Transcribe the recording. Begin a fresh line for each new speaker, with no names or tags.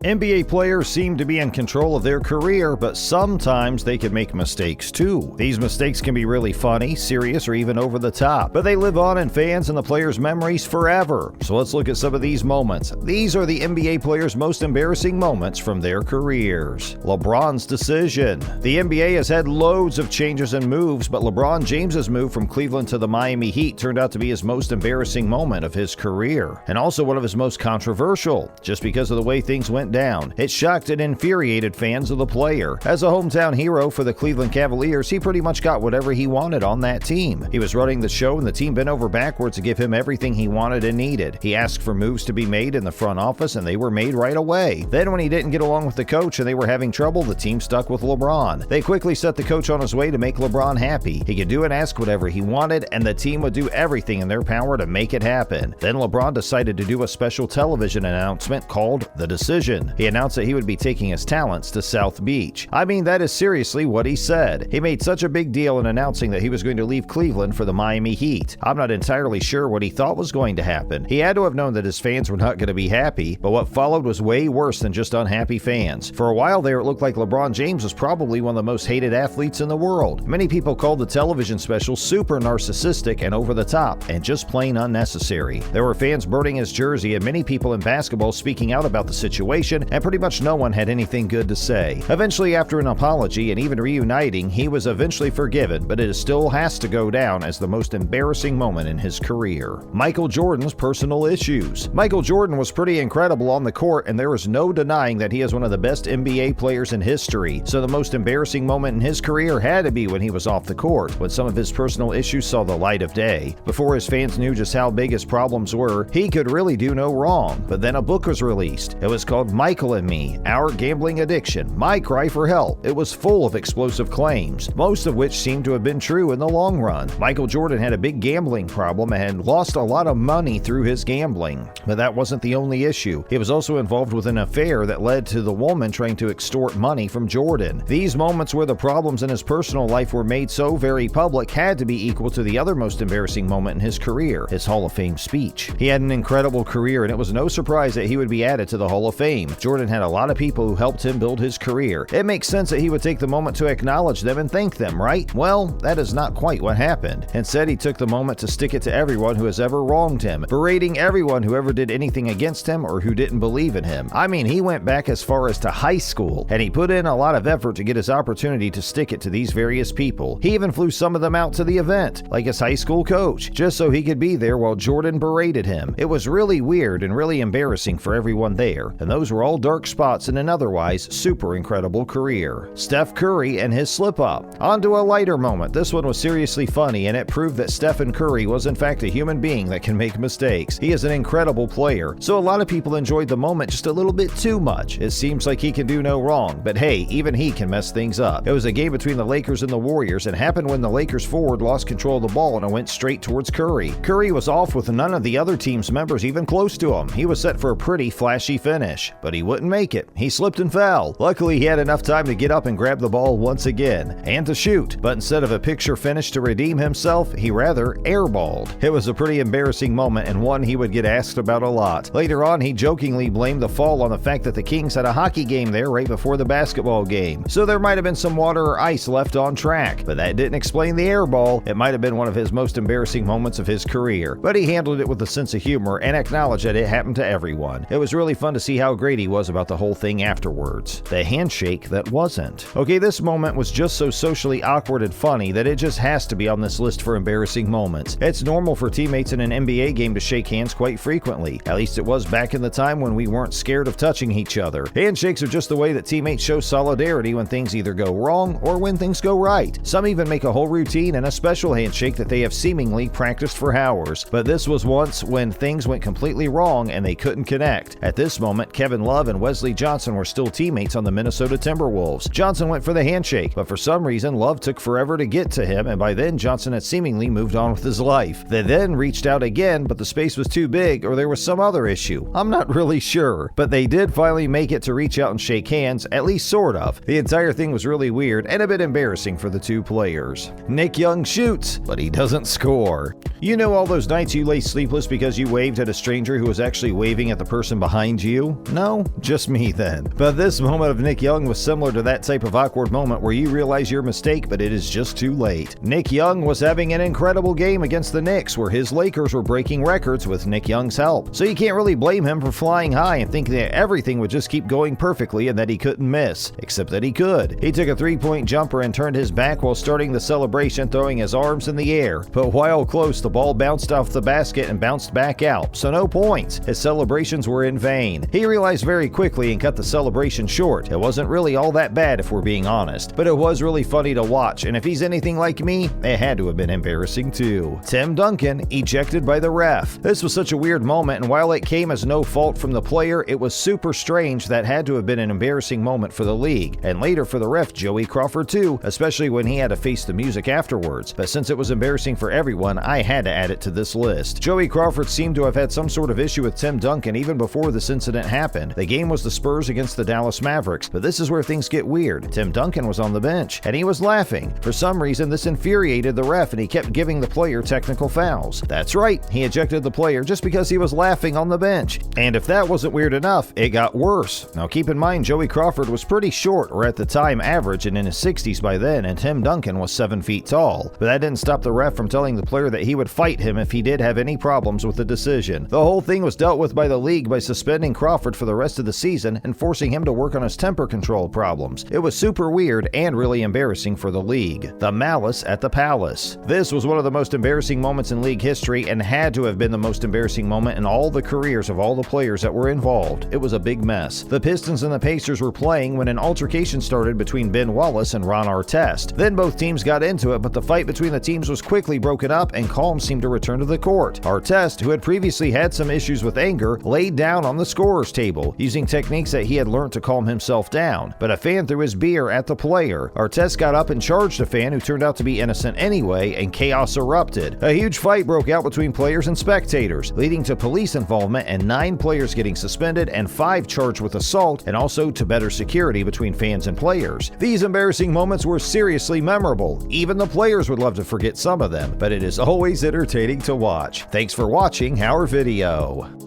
NBA players seem to be in control of their career, but sometimes they can make mistakes too. These mistakes can be really funny, serious, or even over the top, but they live on in fans and the players' memories forever. So let's look at some of these moments. These are the NBA players' most embarrassing moments from their careers. Lebrons Decision. The NBA has had loads of changes and moves, but LeBron James's move from Cleveland to the Miami Heat turned out to be his most embarrassing moment of his career, and also one of his most controversial, just because of the way things went down. It shocked and infuriated fans of the player. As a hometown hero for the Cleveland Cavaliers, he pretty much got whatever he wanted on that team. He was running the show and the team bent over backwards to give him everything he wanted and needed. He asked for moves to be made in the front office and they were made right away. Then when he didn't get along with the coach and they were having trouble, the team stuck with LeBron. They quickly set the coach on his way to make LeBron happy. He could do and ask whatever he wanted and the team would do everything in their power to make it happen. Then LeBron decided to do a special television announcement called The Decision. He announced that he would be taking his talents to South Beach. I mean, that is seriously what he said. He made such a big deal in announcing that he was going to leave Cleveland for the Miami Heat. I'm not entirely sure what he thought was going to happen. He had to have known that his fans were not going to be happy, but what followed was way worse than just unhappy fans. For a while there, it looked like LeBron James was probably one of the most hated athletes in the world. Many people called the television special super narcissistic and over the top, and just plain unnecessary. There were fans burning his jersey and many people in basketball speaking out about the situation, and pretty much no one had anything good to say. Eventually, after an apology and even reuniting, he was eventually forgiven, but it still has to go down as the most embarrassing moment in his career. Michael Jordan's personal issues. Michael Jordan was pretty incredible on the court, and there is no denying that he is one of the best NBA players in history, so the most embarrassing moment in his career had to be when he was off the court, when some of his personal issues saw the light of day. Before his fans knew just how big his problems were, he could really do no wrong. But then a book was released. It was called Michael and Me, Our Gambling Addiction, My Cry for Help. It was full of explosive claims, most of which seemed to have been true in the long run. Michael Jordan had a big gambling problem and had lost a lot of money through his gambling. But that wasn't the only issue. He was also involved with an affair that led to the woman trying to extort money from Jordan. These moments where the problems in his personal life were made so very public had to be equal to the other most embarrassing moment in his career, his Hall of Fame speech. He had an incredible career, and it was no surprise that he would be added to the Hall of Fame. Jordan had a lot of people who helped him build his career. It makes sense that he would take the moment to acknowledge them and thank them, right? Well, that is not quite what happened. Instead, he took the moment to stick it to everyone who has ever wronged him, berating everyone who ever did anything against him or who didn't believe in him. I mean, he went back as far as to high school, and he put in a lot of effort to get his opportunity to stick it to these various people. He even flew some of them out to the event, like his high school coach, just so he could be there while Jordan berated him. It was really weird and really embarrassing for everyone there, and those were all dark spots in an otherwise super incredible career. Steph Curry and his slip-up. On to a lighter moment. This one was seriously funny, and it proved that Stephen Curry was in fact a human being that can make mistakes. He is an incredible player, so a lot of people enjoyed the moment just a little bit too much. It seems like he can do no wrong, but hey, even he can mess things up. It was a game between the Lakers and the Warriors, and happened when the Lakers forward lost control of the ball and it went straight towards Curry. Curry was off with none of the other team's members even close to him. He was set for a pretty flashy finish, but he wouldn't make it. He slipped and fell. Luckily, he had enough time to get up and grab the ball once again, and to shoot, but instead of a picture finish to redeem himself, he rather airballed. It was a pretty embarrassing moment, and one he would get asked about a lot. Later on, he jokingly blamed the fall on the fact that the Kings had a hockey game there right before the basketball game, so there might have been some water or ice left on track, but that didn't explain the airball. It might have been one of his most embarrassing moments of his career, but he handled it with a sense of humor and acknowledged that it happened to everyone. It was really fun to see how great he was about the whole thing afterwards. The handshake that wasn't. Okay, this moment was just so socially awkward and funny that it just has to be on this list for embarrassing moments. It's normal for teammates in an NBA game to shake hands quite frequently. At least it was back in the time when we weren't scared of touching each other. Handshakes are just the way that teammates show solidarity when things either go wrong or when things go right. Some even make a whole routine and a special handshake that they have seemingly practiced for hours. But this was once when things went completely wrong and they couldn't connect. At this moment, Kevin Love and Wesley Johnson were still teammates on the Minnesota Timberwolves. Johnson went for the handshake, but for some reason, Love took forever to get to him, and by then Johnson had seemingly moved on with his life. They then reached out again, but the space was too big, or there was some other issue. I'm not really sure, but they did finally make it to reach out and shake hands, at least sort of. The entire thing was really weird and a bit embarrassing for the two players. Nick Young shoots, but he doesn't score. You know all those nights you lay sleepless because you waved at a stranger who was actually waving at the person behind you? No? No? Just me then. But this moment of Nick Young was similar to that type of awkward moment where you realize your mistake, but it is just too late. Nick Young was having an incredible game against the Knicks where his Lakers were breaking records with Nick Young's help. So you can't really blame him for flying high and thinking that everything would just keep going perfectly and that he couldn't miss. Except that he could. He took a three-point jumper and turned his back while starting the celebration, throwing his arms in the air. But while close, the ball bounced off the basket and bounced back out, so no points. His celebrations were in vain. He realized very quickly and cut the celebration short. It wasn't really all that bad if we're being honest, but it was really funny to watch, and if he's anything like me, it had to have been embarrassing too. Tim Duncan ejected by the ref. This was such a weird moment, and while it came as no fault from the player, it was super strange that had to have been an embarrassing moment for the league, and later for the ref Joey Crawford too, especially when he had to face the music afterwards. But since it was embarrassing for everyone, I had to add it to this list. Joey Crawford seemed to have had some sort of issue with Tim Duncan even before this incident happened. The game was the Spurs against the Dallas Mavericks, but this is where things get weird. Tim Duncan was on the bench, and he was laughing. For some reason, this infuriated the ref, and he kept giving the player technical fouls. That's right, he ejected the player just because he was laughing on the bench. And if that wasn't weird enough, it got worse. Now keep in mind, Joey Crawford was pretty short, or at the time average and in his 60s by then, and Tim Duncan was 7 feet tall. But that didn't stop the ref from telling the player that he would fight him if he did have any problems with the decision. The whole thing was dealt with by the league by suspending Crawford for the rest of the season and forcing him to work on his temper control problems. It was super weird and really embarrassing for the league. The malice at the Palace. This was one of the most embarrassing moments in league history and had to have been the most embarrassing moment in all the careers of all the players that were involved. It was a big mess. The Pistons and the Pacers were playing when an altercation started between Ben Wallace and Ron Artest. Then both teams got into it, but the fight between the teams was quickly broken up and calm seemed to return to the court. Artest, who had previously had some issues with anger, laid down on the scorer's table, using techniques that he had learned to calm himself down. But a fan threw his beer at the player. Artest got up and charged a fan who turned out to be innocent anyway, and chaos erupted. A huge fight broke out between players and spectators, leading to police involvement and 9 players getting suspended and 5 charged with assault, and also to better security between fans and players. These embarrassing moments were seriously memorable. Even the players would love to forget some of them, but it is always entertaining to watch. Thanks for watching our video.